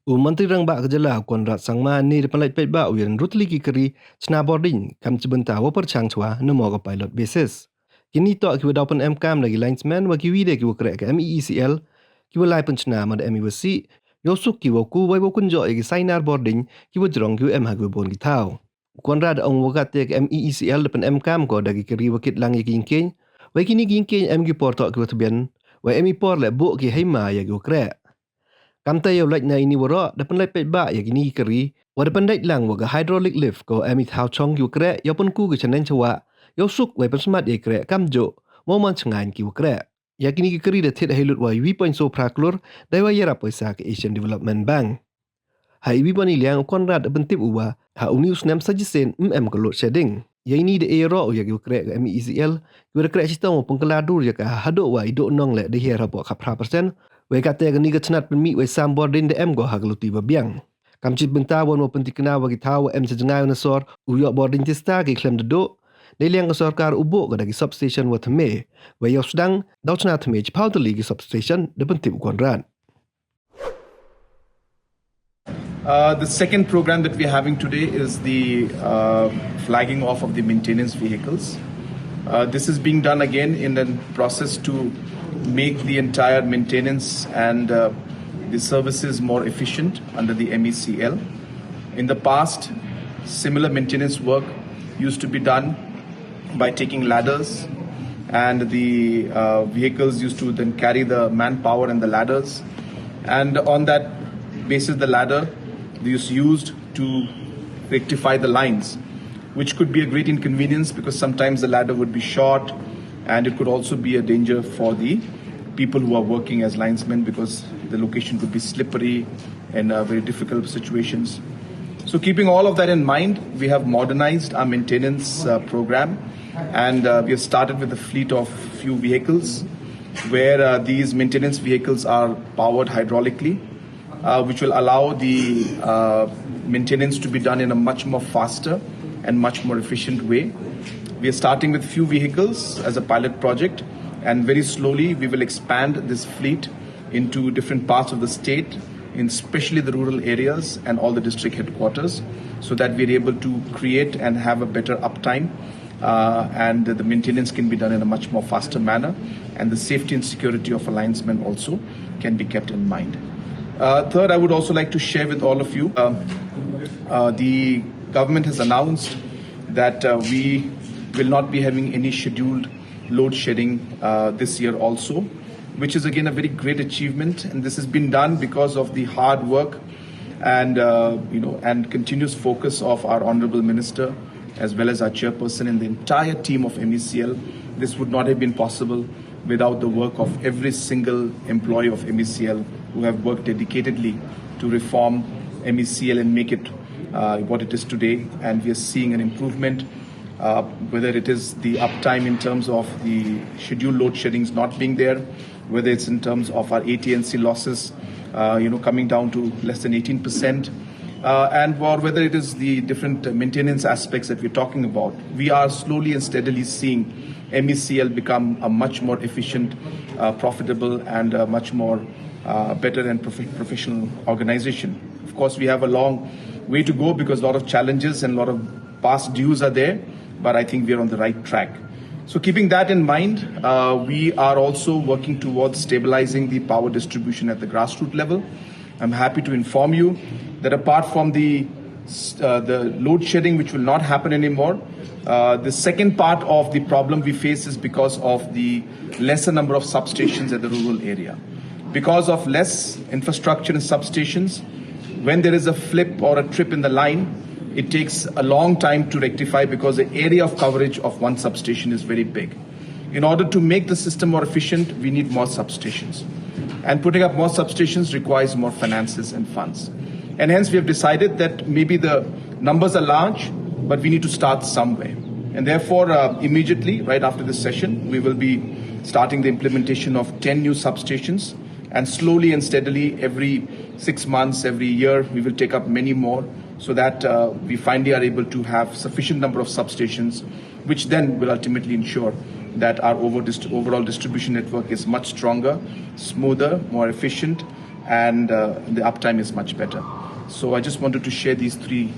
Menteri Rang Bak Kejala Konrad Sangma ni depan pet ba uyan rutli ki keri cena bordiñ kam cibenta wa perchang chwa nemo ka pilot basis. Kini tok kiwa daupan MKM lagi linesman wa kiwi de kiwa krek ke MeECL kiwa lai pynchna mad ME yosuk kiwa ku wai bo kunjo ki sainar bordiñ kiwa jrong kiwa ha kiwa bon ki tau. Konrad ong wakat ke MeECL depan MKM ko dagi keri wakit lang ki keng wai kini keng MG por tok kiwa tebian wai ME por le bo ki heima ya kiwa krek. Kamta yo like na ini waro depan lai pet ba ya gini keri wa depan dait lang wa ga hydraulic lift ko emi thau chong yu kre yo pun ku ge chanen chwa yo suk wai pan smart ye kre kam jo mo man changan ki kre ya gini keri de thet helut wa 1.0 praklur dai wa yera paisa ke Asian Development Bank hai wi bani liang konrad depan tip uwa ha uni snem sajisen ko load shedding ya ini de ero ya ki kre ke MeECL ki kre sistem pengkeladur ya ka hado wa ido nong le de hera po khapra persen wei kata gani ke cenat penmi wei sambor din de em go hagluti babiang kamcit benta won mo penti kena bagi tahu em sejengai nasor uyok boarding tista ki klem dedo de liang ke sarkar ubo ke dagi substation wa thme wei yo sedang dau cenat thme chpau teli ki substation de pentip konran. The second program that we're having today is the flagging off of the maintenance vehicles. This is being done again in the process to make the entire maintenance and the services more efficient under the MeECL. In the past, similar maintenance work used to be done by taking ladders, and the vehicles used to then carry the manpower and the ladders, and on that basis the ladder is used to rectify the lines, which could be a great inconvenience because sometimes the ladder would be short, and it could also be a danger for the people who are working as linesmen because the location could be slippery and very difficult situations. So keeping all of that in mind, we have modernized our maintenance program, and we have started with a fleet of few vehicles where these maintenance vehicles are powered hydraulically, which will allow the maintenance to be done in a much more faster and much more efficient way. We are starting with few vehicles as a pilot project, and very slowly we will expand this fleet into different parts of the state, in especially the rural areas and all the district headquarters, so that we're able to create and have a better uptime, and the maintenance can be done in a much more faster manner, and the safety and security of a linesman also can be kept in mind. Third, I would also like to share with all of you, the government has announced that we will not be having any scheduled load shedding this year also, which is again a very great achievement, and this has been done because of the hard work and and continuous focus of our honorable minister as well as our chairperson and the entire team of MeECL. This would not have been possible without the work of every single employee of MeECL who have worked dedicatedly to reform MeECL and make it what it is today. And we are seeing an improvement, whether it is the uptime in terms of the scheduled load sheddings not being there, whether it's in terms of our AT&C losses, coming down to less than 18%, and or whether it is the different maintenance aspects that we're talking about. We are slowly and steadily seeing MeECL become a much more efficient, profitable, and a much more better and professional organization. Of course, we have a long way to go because a lot of challenges and a lot of past dues are there, but I think we're on the right track. So keeping that in mind, we are also working towards stabilizing the power distribution at the grassroots level. I'm happy to inform you that apart from the load shedding, which will not happen anymore, the second part of the problem we face is because of the lesser number of substations at the rural area. Because of less infrastructure and substations, when there is a flip or a trip in the line, it takes a long time to rectify because the area of coverage of one substation is very big. In order to make the system more efficient, we need more substations. And putting up more substations requires more finances and funds. And hence we have decided that maybe the numbers are large, but we need to start somewhere. And therefore, immediately, right after this session, we will be starting the implementation of 10 new substations. And slowly and steadily, every 6 months, every year, we will take up many more, so that we finally are able to have sufficient number of substations, which then will ultimately ensure that our overall distribution network is much stronger, smoother, more efficient, and the uptime is much better. So I just wanted to share these three